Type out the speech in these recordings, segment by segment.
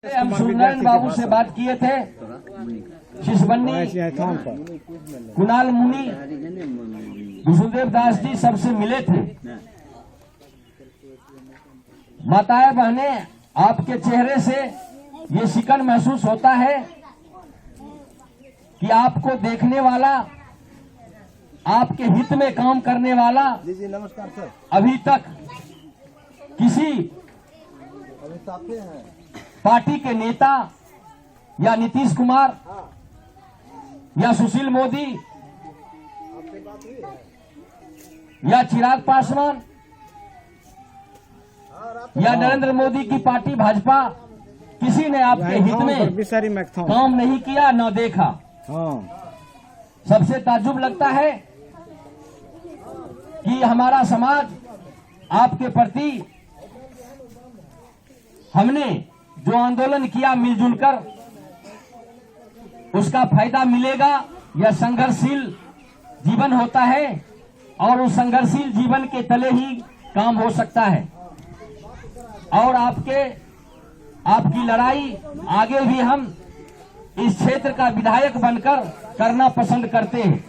हम सूर्यनारायण बाबू से बात किए थे, शिशबन्नी, कुणाल मुनि, विष्णुदेव दास जी सबसे मिले थे। माताएं बहने, आपके चेहरे से ये शिकन महसूस होता है कि आपको देखने वाला, आपके हित में काम करने वाला जी नमस्कार सर। अभी तक किसी पार्टी के नेता या नीतीश कुमार या सुशील मोदी या चिराग पासवान या नरेंद्र मोदी की पार्टी भाजपा, किसी ने आपके हित में काम नहीं किया, न देखा। सबसे ताज्जुब लगता है कि हमारा समाज आपके प्रति, हमने जो आंदोलन किया मिलजुल कर, उसका फायदा मिलेगा या संघर्षशील जीवन होता है, और उस संघर्षशील जीवन के तले ही काम हो सकता है। और आपकी लड़ाई आगे भी हम इस क्षेत्र का विधायक बनकर करना पसंद करते हैं।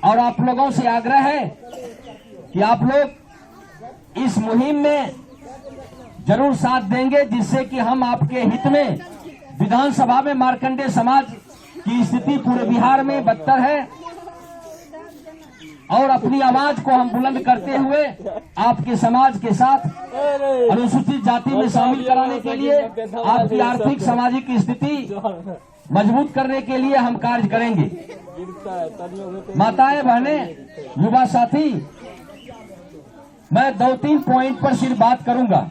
और आप लोगों से आग्रह है कि आप लोग इस मुहिम में जरूर साथ देंगे, जिससे कि हम आपके हित में, विधानसभा में मार्कंडेय समाज की स्थिति पूरे बिहार में बदतर है, और अपनी आवाज को हम बुलंद करते हुए आपके समाज के साथ अनुसूचित जाति में शामिल कराने के लिए, आपकी आर्थिक सामाजिक स्थिति मजबूत करने के लिए हम कार्य करेंगे। माताएं बहने, युवा साथी, मैं 2-3 पॉइंट पर सिर्फ बात करूंगा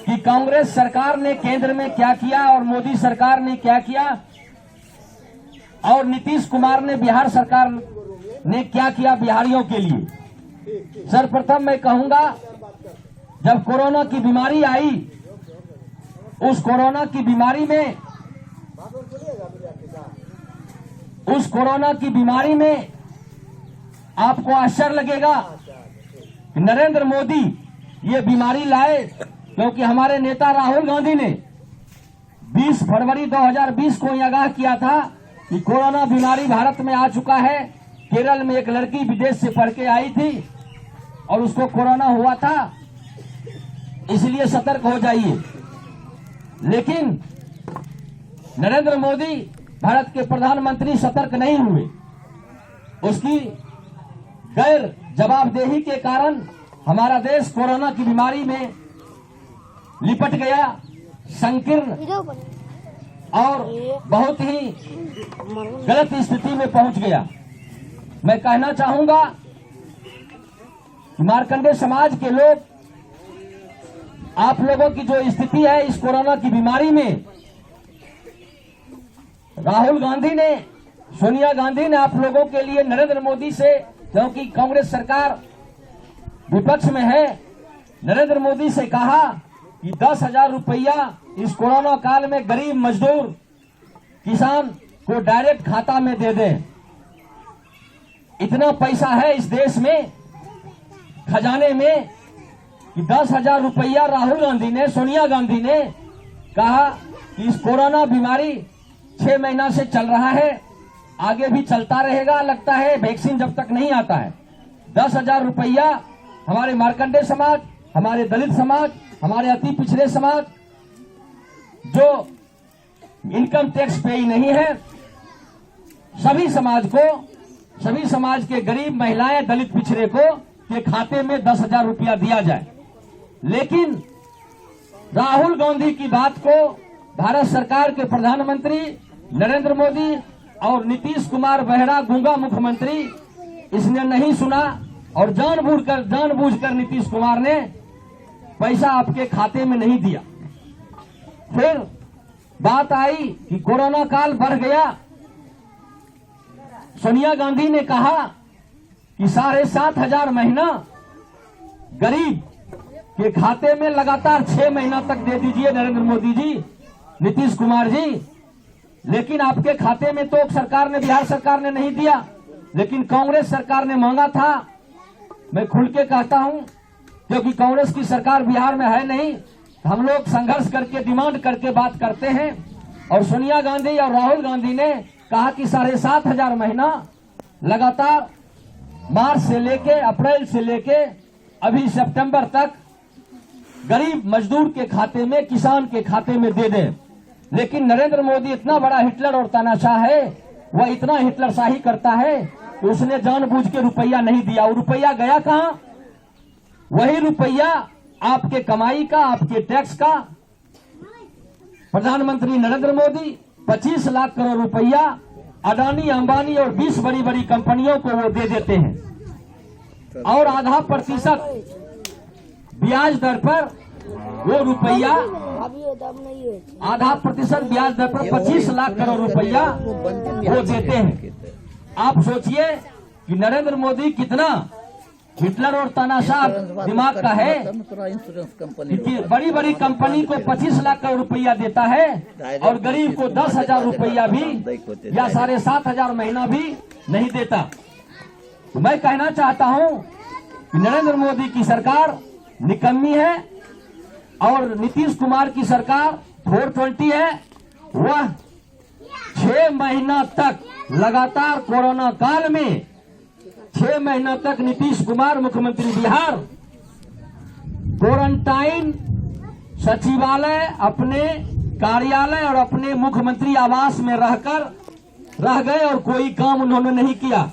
कि कांग्रेस सरकार ने केंद्र में क्या किया और मोदी सरकार ने क्या किया, और नीतीश कुमार ने, बिहार सरकार ने क्या किया बिहारियों के लिए। सर्वप्रथम मैं कहूंगा, जब कोरोना की बीमारी आई, उस कोरोना की बीमारी में आपको आश्चर्य लगेगा कि नरेंद्र मोदी ये बीमारी लाए, क्योंकि हमारे नेता राहुल गांधी ने 20 फरवरी 2020 को यह आगाह किया था कि कोरोना बीमारी भारत में आ चुका है। केरल में एक लड़की विदेश से पढ़ के आई थी और उसको कोरोना हुआ था, इसलिए सतर्क हो जाइए। लेकिन नरेंद्र मोदी, भारत के प्रधानमंत्री, सतर्क नहीं हुए। उसकी गैर जवाबदेही के कारण हमारा देश कोरोना की बीमारी में लिपट गया, संकीर्ण और बहुत ही गलत स्थिति में पहुंच गया। मैं कहना चाहूंगा कि मार्कंडेय समाज के लोग, आप लोगों की जो स्थिति है इस कोरोना की बीमारी में, राहुल गांधी ने, सोनिया गांधी ने आप लोगों के लिए नरेंद्र मोदी से, क्योंकि कांग्रेस सरकार विपक्ष में है, नरेंद्र मोदी से कहा कि 10,000 रुपया इस कोरोना काल में गरीब मजदूर किसान को डायरेक्ट खाता में दे दें। इतना पैसा है इस देश में खजाने में कि 10,000 रुपया राहुल गांधी ने, सोनिया गांधी ने कहा कि इस कोरोना बीमारी 6 महीना से चल रहा है, आगे भी चलता रहेगा, लगता है वैक्सीन जब तक नहीं आता है। 10,000 रुपया हमारे मार्कंडेय समाज, हमारे दलित समाज, हमारे अति पिछड़े समाज, जो इनकम टैक्स पेई नहीं है, सभी समाज के गरीब महिलाएं, दलित पिछड़े को के खाते में 10,000 रुपया दिया जाए। लेकिन राहुल गांधी की बात को भारत सरकार के प्रधानमंत्री नरेंद्र मोदी और नीतीश कुमार बहरा गूंगा मुख्यमंत्री, इसने नहीं सुना, और जानबूझकर नीतीश कुमार ने पैसा आपके खाते में नहीं दिया। फिर बात आई कि कोरोना काल बढ़ गया, सोनिया गांधी ने कहा कि 7,500 महीना गरीब के खाते में लगातार 6 महीना तक दे दीजिए नरेंद्र मोदी जी, नीतीश कुमार जी। लेकिन आपके खाते में तो सरकार ने, बिहार सरकार ने नहीं दिया, लेकिन कांग्रेस सरकार ने मांगा था। मैं खुल के कहता हूं, क्योंकि कांग्रेस की सरकार बिहार में है नहीं, हम लोग संघर्ष करके डिमांड करके बात करते हैं। और सोनिया गांधी और राहुल गांधी ने कहा कि 7,500 महीना लगातार मार्च से लेके अप्रैल से लेके अभी सितंबर तक गरीब मजदूर के खाते में, किसान के खाते में दे दे। लेकिन नरेंद्र मोदी इतना बड़ा हिटलर और तानाशाह है, वह इतना हिटलर शाही करता है कि उसने जानबूझ के रुपया नहीं दिया। और रुपया गया कहां? वही रुपया आपके कमाई का, आपके टैक्स का। प्रधानमंत्री नरेंद्र मोदी 25 लाख करोड़ रुपया अडानी, अंबानी और 20 बड़ी बड़ी कंपनियों को वो दे देते हैं। और आधा प्रतिशत ब्याज दर पर वो रुपया, आधा प्रतिशत ब्याज दर पर 25 लाख करोड़ रुपया वो देते हैं। आप सोचिए कि नरेंद्र मोदी कितना हिटलर और तानाशाह दिमाग का है कि बड़ी बड़ी कंपनी को 25 लाख करोड़ रुपया देता है और गरीब को 10,000 रुपया भी या 7,500 महीना भी नहीं देता। तो मैं कहना चाहता हूं कि नरेंद्र मोदी की सरकार निकम्मी है और नीतीश कुमार की सरकार 420 है। वह 6 महीना तक लगातार कोरोना काल में 6 महीना तक नीतीश कुमार मुख्यमंत्री बिहार क्वारंटाइन सचिवालय, अपने कार्यालय और अपने मुख्यमंत्री आवास में रह गए और कोई काम उन्होंने नहीं किया।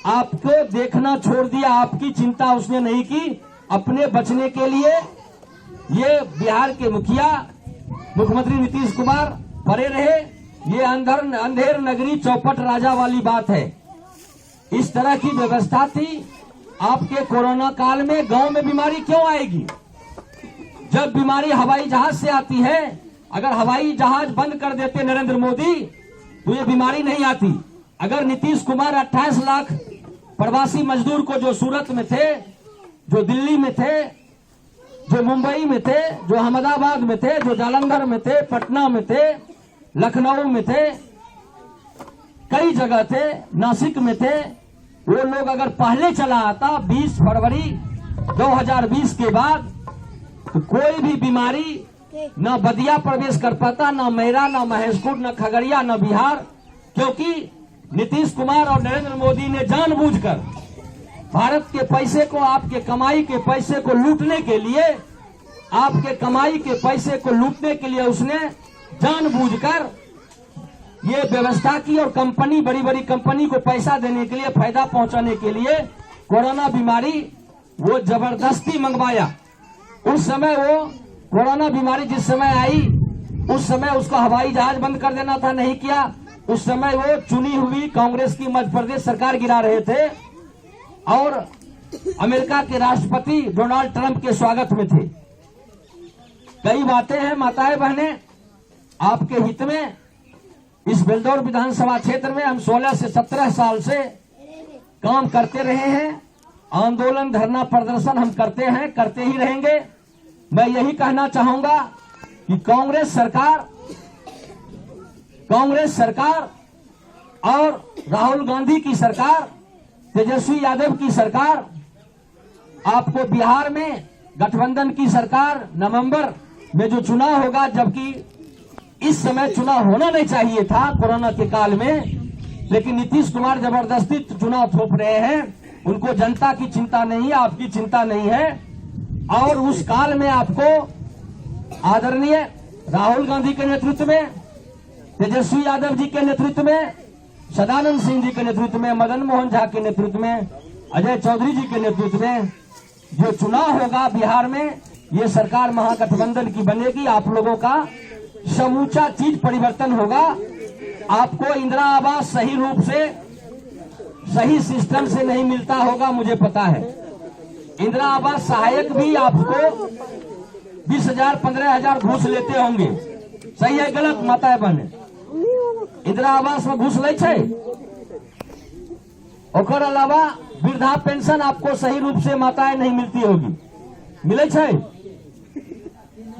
आपको देखना छोड़ दिया, आपकी चिंता उसने नहीं की। अपने बचने के लिए ये बिहार के मुखिया मुख्यमंत्री नीतीश कुमार परे रहे। ये अंधेर नगरी चौपट राजा वाली बात है। इस तरह की व्यवस्था थी। आपके कोरोना काल में गांव में बीमारी क्यों आएगी? जब बीमारी हवाई जहाज से आती है। अगर हवाई जहाज बंद कर देते नरेंद्र मोदी तो ये बीमारी नहीं आती। अगर नीतीश कुमार 28 लाख प्रवासी मजदूर को, जो सूरत में थे, जो दिल्ली में थे, जो मुंबई में थे, जो अहमदाबाद में थे, जो जालंधर में थे, पटना में थे, लखनऊ में थे, कई जगह थे, नासिक में थे, वो लोग अगर पहले चला आता 20 फरवरी 2020 के बाद तो कोई भी बीमारी न बदिया प्रवेश कर पाता, न मेरा, न महेशपुर, न खगड़िया, न बिहार। क्योंकि नीतीश कुमार और नरेंद्र मोदी ने जानबूझकर भारत के पैसे को, आपके कमाई के पैसे को लूटने के लिए, आपके कमाई के पैसे को लूटने के लिए उसने जानबूझकर ये व्यवस्था की। और कंपनी, बड़ी बड़ी कंपनी को पैसा देने के लिए, फायदा पहुंचाने के लिए कोरोना बीमारी वो जबरदस्ती मंगवाया। उस समय वो कोरोना बीमारी जिस समय आई, उस समय उसका हवाई जहाज बंद कर देना था, नहीं किया। उस समय वो चुनी हुई कांग्रेस की मध्य प्रदेश सरकार गिरा रहे थे और अमेरिका के राष्ट्रपति डोनाल्ड ट्रंप के स्वागत में थे। कई बातें हैं माताएं बहनें आपके हित में। इस बेलदौर विधानसभा क्षेत्र में हम 16 से 17 साल से काम करते रहे हैं। आंदोलन, धरना, प्रदर्शन हम करते हैं, करते ही रहेंगे। मैं यही कहना चाहूंगा कि कांग्रेस सरकार और राहुल गांधी की सरकार, तेजस्वी यादव की सरकार, आपको बिहार में गठबंधन की सरकार नवंबर में जो चुनाव होगा, जबकि इस समय चुनाव होना नहीं चाहिए था कोरोना के काल में, लेकिन नीतीश कुमार जबरदस्ती चुनाव थोप रहे हैं। उनको जनता की चिंता नहीं है, आपकी चिंता नहीं है। और उस काल में आपको आदरणीय राहुल गांधी के नेतृत्व में, तेजस्वी यादव जी के नेतृत्व में, सदानंद सिंह जी के नेतृत्व में, मदन मोहन झा के नेतृत्व में, अजय चौधरी जी के नेतृत्व में जो चुनाव होगा बिहार में, ये सरकार महागठबंधन की बनेगी। आप लोगों का समूचा चीज परिवर्तन होगा। आपको इंदिरा आवास सही रूप से, सही सिस्टम से नहीं मिलता होगा, मुझे पता है। इंदिरा आवास सहायक भी आपको 20,000 15,000 घूस लेते होंगे। सही है गलत माताएं बहने? इंदिरा आवास में घूस ले छे। ओकर अलावा वृद्धा पेंशन आपको सही रूप से माताएं नहीं मिलती होगी। मिले छे?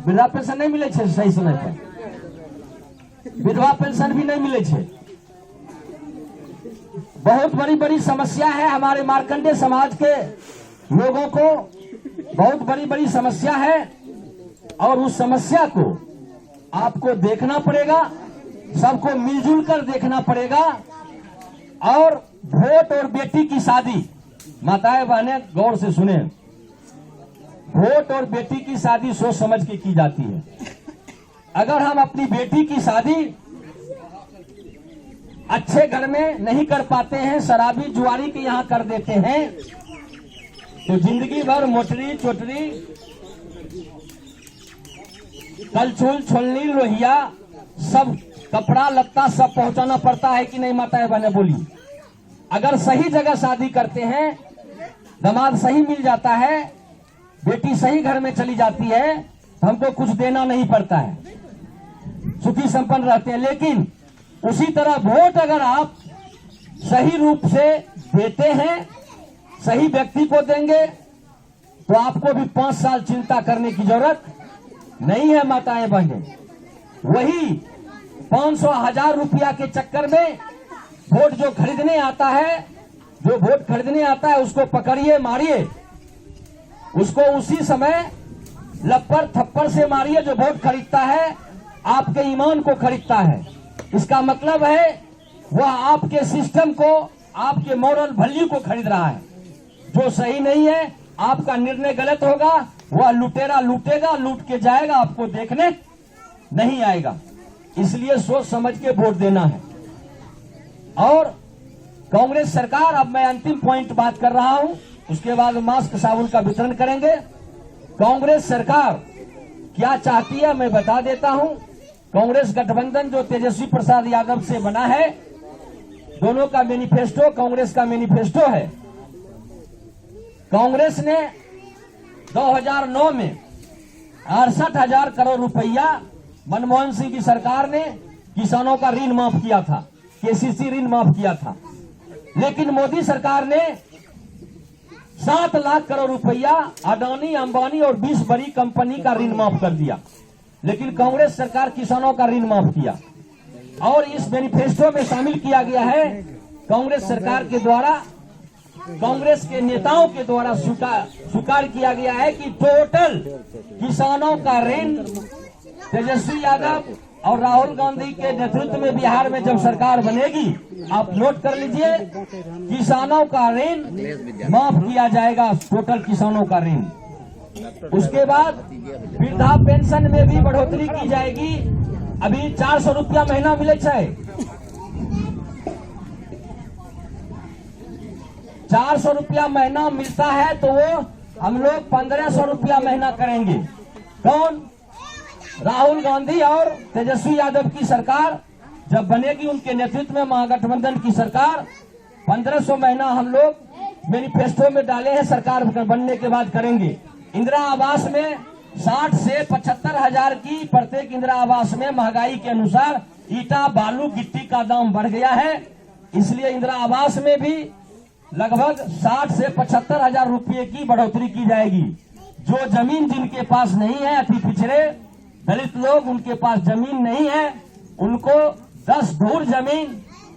वृद्धा पेंशन नहीं मिले छे सही समय पर। विधवा पेंशन भी नहीं मिले छे। बहुत बड़ी बड़ी समस्या है हमारे मार्कंडेय समाज के लोगों को, बहुत बड़ी बड़ी समस्या है। और उस समस्या को आपको देखना पड़ेगा, सबको मिलजुल कर देखना पड़ेगा। और वोट और बेटी की शादी, माताएं बहनें गौर से सुने, वोट और बेटी की शादी सोच समझ के की जाती है। अगर हम अपनी बेटी की शादी अच्छे घर में नहीं कर पाते हैं, शराबी जुआरी के यहां कर देते हैं, तो जिंदगी भर मोटरी चोटरी कलछुल छोलनी लोहिया सब कपड़ा लत्ता सब पहुंचाना पड़ता है कि नहीं माताएं बहनें बोली। अगर सही जगह शादी करते हैं, दामाद सही मिल जाता है, बेटी सही घर में चली जाती है, तो हमको कुछ देना नहीं पड़ता है, सुखी संपन्न रहते हैं। लेकिन उसी तरह वोट अगर आप सही रूप से देते हैं, सही व्यक्ति को देंगे, तो आपको भी 5 साल चिंता करने की जरूरत नहीं है माताएं बहनें। वही 500,000 रुपया के चक्कर में वोट जो खरीदने आता है, जो वोट खरीदने आता है उसको पकड़िए मारिए, उसको उसी समय लप्पर थप्पड़ से मारिए जो वोट खरीदता है, आपके ईमान को खरीदता है। इसका मतलब है वह आपके सिस्टम को, आपके मॉरल वैल्यू को खरीद रहा है, जो सही नहीं है। आपका निर्णय गलत होगा, वह लुटेरा लूटेगा, लूट के जाएगा, आपको देखने नहीं आएगा। इसलिए सोच समझ के वोट देना है। और कांग्रेस सरकार, अब मैं अंतिम पॉइंट बात कर रहा हूं, उसके बाद मास्क साबुन का वितरण करेंगे। कांग्रेस सरकार क्या चाहती है मैं बता देता हूं। कांग्रेस गठबंधन जो तेजस्वी प्रसाद यादव से बना है, दोनों का मैनिफेस्टो कांग्रेस का मैनिफेस्टो है। कांग्रेस ने 2009 में 68,000 करोड़ रुपया मनमोहन सिंह की सरकार ने किसानों का ऋण माफ किया था, केसीसी ऋण माफ किया था। लेकिन मोदी सरकार ने 7 लाख करोड़ रुपया अडानी अंबानी और 20 बड़ी कंपनी का ऋण माफ कर दिया। लेकिन कांग्रेस सरकार किसानों का ऋण माफ किया। और इस मैनिफेस्टो में शामिल किया गया है, कांग्रेस सरकार के द्वारा, कांग्रेस के नेताओं के द्वारा स्वीकार किया गया है कि टोटल किसानों का ऋण तेजस्वी यादव और राहुल गांधी के नेतृत्व में बिहार में जब सरकार बनेगी, आप नोट कर लीजिए, किसानों का ऋण माफ किया जाएगा, टोटल किसानों का ऋण। उसके बाद वृद्धा पेंशन में भी बढ़ोतरी की जाएगी। अभी 400 रुपया महीना मिले है, 400 रुपया महीना मिलता है, तो वो हम लोग 1500 रुपया महीना करेंगे। कौन? राहुल गांधी और तेजस्वी यादव की सरकार जब बनेगी, उनके नेतृत्व में महागठबंधन की सरकार, 1500 महीना हम लोग मैनिफेस्टो में डाले हैं, सरकार बनने के बाद करेंगे। इंदिरा आवास में 60 से 75,000 की प्रत्येक इंदिरा आवास में महंगाई के अनुसार ईटा बालू गिट्टी का दाम बढ़ गया है, इसलिए इंदिरा आवास में भी लगभग 60 से 75,000 रुपये की बढ़ोतरी की जाएगी। जो जमीन जिनके पास नहीं है, अति पिछड़े दलित लोग, उनके पास जमीन नहीं है, उनको 10 धूर जमीन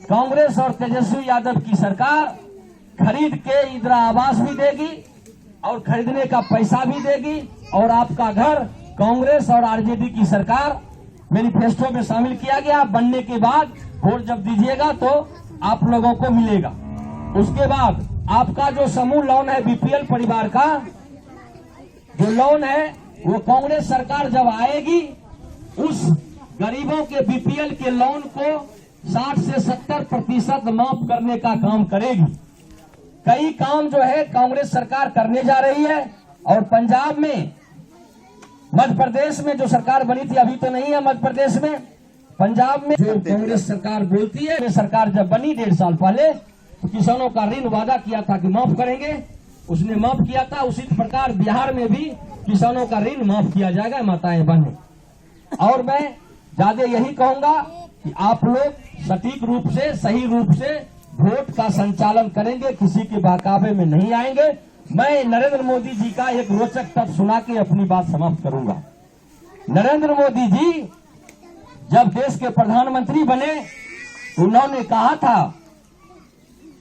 कांग्रेस और तेजस्वी यादव की सरकार खरीद के इंदिरा आवास भी देगी और खरीदने का पैसा भी देगी। और आपका घर कांग्रेस और आरजेडी की सरकार मैनिफेस्टो में शामिल किया गया। बनने के बाद वोट जब दीजिएगा तो आप लोगों को मिलेगा। उसके बाद आपका जो समूह लोन है, बीपीएल परिवार का जो लोन है, वो कांग्रेस सरकार जब आएगी, उस गरीबों के बीपीएल के लोन को 60 से 70% माफ करने का काम करेगी। कई काम जो है कांग्रेस सरकार करने जा रही है। और पंजाब में, मध्य प्रदेश में जो सरकार बनी थी, अभी तो नहीं है मध्य प्रदेश में, पंजाब में जो कांग्रेस सरकार बोलती है, सरकार जब बनी 1.5 साल पहले, तो किसानों का ऋण वादा किया था कि माफ करेंगे, उसने माफ किया था। उसी प्रकार बिहार में भी किसानों का ऋण माफ किया जाएगा माताएं बहनें। और मैं ज्यादा यही कहूंगा कि आप लोग सटीक रूप से, सही रूप से वोट का संचालन करेंगे, किसी के बहकावे में नहीं आएंगे। मैं नरेंद्र मोदी जी का एक रोचक तथ्य सुना के अपनी बात समाप्त करूंगा। नरेंद्र मोदी जी जब देश के प्रधानमंत्री बने, उन्होंने कहा था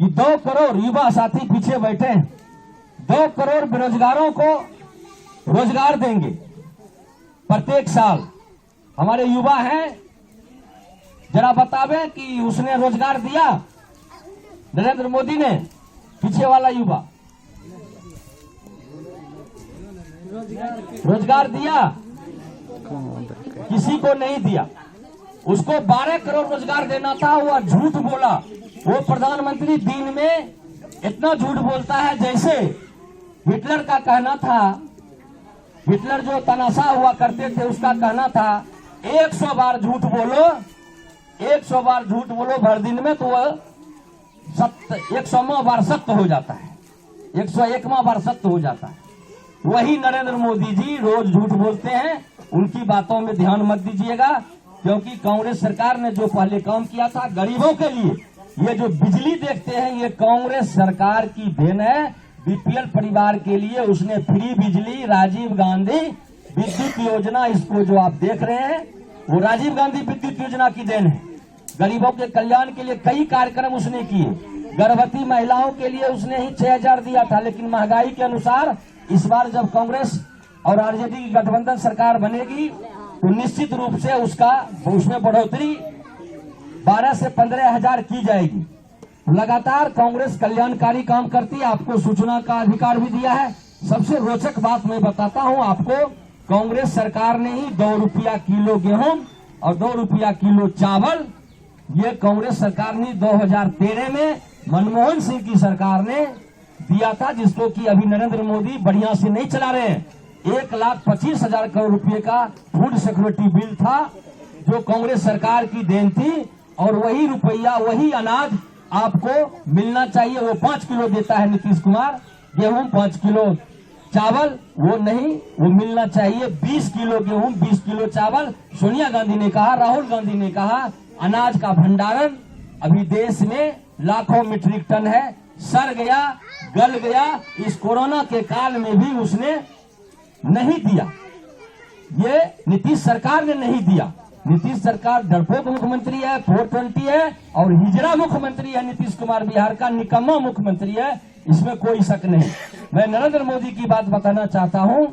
कि 2 करोड़ युवा साथी पीछे बैठे, 2 करोड़ बेरोजगारों को रोजगार देंगे, प्रत्येक साल हमारे युवा हैं, जरा बतावे कि उसने रोजगार दिया नरेंद्र मोदी ने? पीछे वाला युवा, रोजगार दिया? किसी को नहीं दिया। उसको 12 करोड़ रोजगार देना था, वह झूठ बोला। वो प्रधानमंत्री दिन में इतना झूठ बोलता है जैसे हिटलर का कहना था, हिटलर जो तनाशा हुआ करते थे उसका कहना था 100 बार झूठ बोलो, 100 बार झूठ बोलो भर दिन में तो वह 100वां बार सत्य हो जाता है, 101वां बार सत्य हो जाता है। वही नरेंद्र मोदी जी रोज झूठ बोलते हैं, उनकी बातों में ध्यान मत दीजिएगा, क्योंकि कांग्रेस सरकार ने जो पहले काम किया था गरीबों के लिए, ये जो बिजली देखते हैं ये कांग्रेस सरकार की देन है। बीपीएल परिवार के लिए उसने फ्री बिजली, राजीव गांधी विद्युत योजना, इसको जो आप देख रहे हैं वो राजीव गांधी विद्युत योजना की देन है। गरीबों के कल्याण के लिए कई कार्यक्रम उसने किए। गर्भवती महिलाओं के लिए उसने ही 6000 दिया था, लेकिन महंगाई के अनुसार इस बार जब कांग्रेस और आरजेडी की गठबंधन सरकार बनेगी तो निश्चित रूप से उसमें बढ़ोतरी 12 से 15,000 की जाएगी। लगातार कांग्रेस कल्याणकारी काम करती है, आपको सूचना का अधिकार भी दिया है। सबसे रोचक बात मैं बताता हूं आपको, कांग्रेस सरकार ने ही 2 रुपया किलो गेहूं और 2 रुपया किलो चावल, ये कांग्रेस सरकार ने 2013 में मनमोहन सिंह की सरकार ने दिया था, जिसको कि अभी नरेंद्र मोदी बढ़िया से नहीं चला रहे हैं। 1,25,000 करोड़ रुपए का फूड सिक्योरिटी बिल था जो कांग्रेस सरकार की देन थी, और वही रुपया, वही अनाज आपको मिलना चाहिए। वो 5 किलो देता है नीतीश कुमार, गेहूं 5 किलो चावल वो नहीं, वो मिलना चाहिए 20 किलो गेहूं 20 किलो चावल। सोनिया गांधी ने कहा, राहुल गांधी ने कहा, अनाज का भंडारण अभी देश में लाखों मीट्रिक टन है, सड़ गया, गल गया। इस कोरोना के काल में भी उसने नहीं दिया, ये नीतीश सरकार ने नहीं दिया। नीतीश सरकार डरपोक मुख्यमंत्री है, 420 है और हिजड़ा मुख्यमंत्री है। नीतीश कुमार बिहार का निकम्मा मुख्यमंत्री है, इसमें कोई शक नहीं। मैं नरेंद्र मोदी की बात बताना चाहता हूं।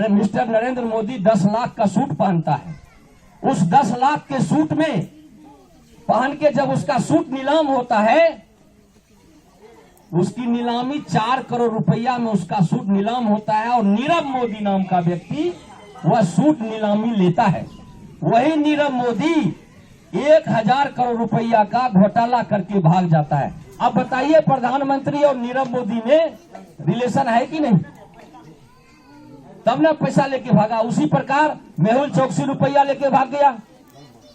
मिस्टर नरेंद्र मोदी 10 लाख का सूट पहनता है। उस 10 लाख के सूट में पहन के जब उसका सूट नीलाम होता है, उसकी नीलामी 4 करोड़ रुपया में उसका सूट नीलाम होता है, और नीरव मोदी नाम का व्यक्ति वह सूट नीलामी लेता है। वही नीरव मोदी 1000 करोड़ रुपया का घोटाला करके भाग जाता है। अब बताइए, प्रधानमंत्री और नीरव मोदी में रिलेशन है कि नहीं? तब ना पैसा लेके भागा। उसी प्रकार मेहुल चौकसी रुपया लेके भाग गया,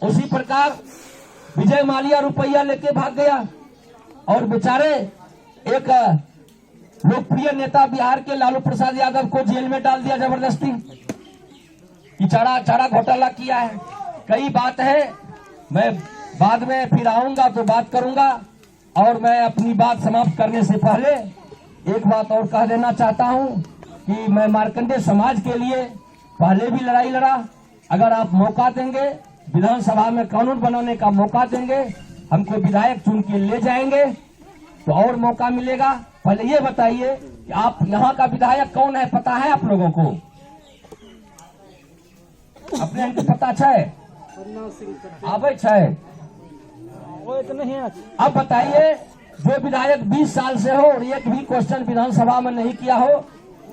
उसी प्रकार विजय माल्या रुपया लेके भाग गया, और बेचारे एक लोकप्रिय नेता बिहार के लालू प्रसाद यादव को जेल में डाल दिया जबरदस्ती, कि चारा घोटाला किया है। कई बात है, मैं बाद में फिर आऊंगा तो बात करूंगा। और मैं अपनी बात समाप्त करने से पहले एक बात और कह देना चाहता हूं कि मैं मार्कंडेय समाज के लिए पहले भी लड़ाई लड़ा। अगर आप मौका देंगे, विधानसभा में कानून बनाने का मौका देंगे, हमको विधायक चुन के ले जाएंगे तो और मौका मिलेगा। पहले ये बताइए कि आप यहाँ का विधायक कौन है, पता है आप लोगों को? अपने इनको पता है? आवे है? अब बताइए, जो विधायक 20 साल से हो और एक भी क्वेश्चन विधानसभा में नहीं किया हो,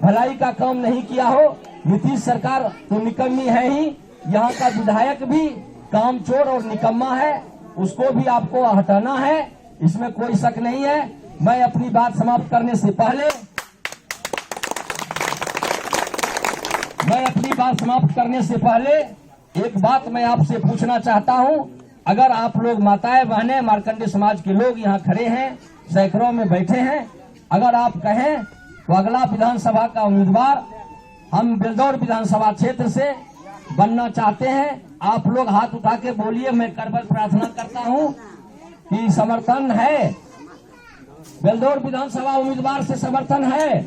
भलाई का काम नहीं किया हो, नीतीश सरकार तो निकम्मी है ही, यहाँ का विधायक भी कामचोर और निकम्मा है, उसको भी आपको हटाना है, इसमें कोई शक नहीं है। मैं अपनी बात समाप्त करने से पहले एक बात मैं आपसे पूछना चाहता हूं। अगर आप लोग माताएं बहनें मार्कंडेय समाज के लोग यहाँ खड़े हैं, सैकड़ों में बैठे हैं, अगर आप कहें तो अगला विधानसभा का उम्मीदवार हम बेलदौर विधानसभा क्षेत्र से बनना चाहते हैं, आप लोग हाथ उठा के बोलिए। मैं करबल प्रार्थना करता हूं कि समर्थन है, बेलदौर विधानसभा उम्मीदवार से समर्थन है।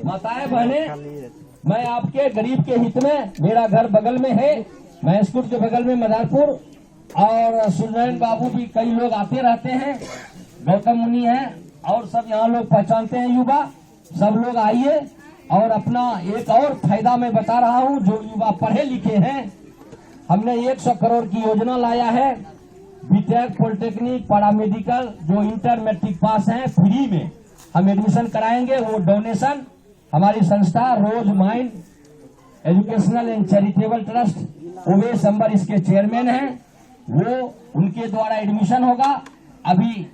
माताएं बहनें, मैं आपके गरीब के हित में, मेरा घर बगल में है, मैं स्कूल के बगल में मदारपुर, और सूर्यनारायण बाबू भी कई लोग आते रहते हैं, गौतम मुनि हैं और सब यहाँ लोग पहचानते हैं, युवा सब लोग आइए और अपना एक और फायदा मैं बता रहा हूं, जो युवा पढ़े लिखे हैं, हमने 100 करोड़ की योजना लाया है। बीटेक, पॉलिटेक्निक, पैरामेडिकल जो इंटर मैट्रिक पास हैं, फ्री में हम एडमिशन कराएंगे। वो डोनेशन हमारी संस्था rose mind educational and charitable trust, Umesh Ambar इसके चेयरमैन हैं, वो उनके द्वारा एडमिशन होगा। अभी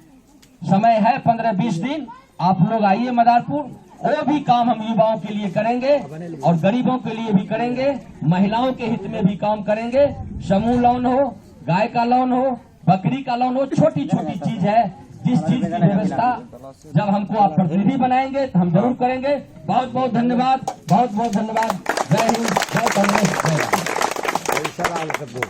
समय है 15-20 दिन, आप लोग आइए मदारपुर। वो भी काम हम युवाओं के लिए करेंगे और गरीबों के लिए भी करेंगे, महिलाओं के हित में भी काम करेंगे। समूह लोन हो, गाय का लोन हो, बकरी का लोन हो, छोटी छोटी चीज है। जिस चीज की व्यवस्था जब हमको आप प्रतिनिधि बनाएंगे तो हम जरूर करेंगे। बहुत बहुत धन्यवाद, बहुत बहुत धन्यवाद। जय हिंद, जय कांग्रेस, जय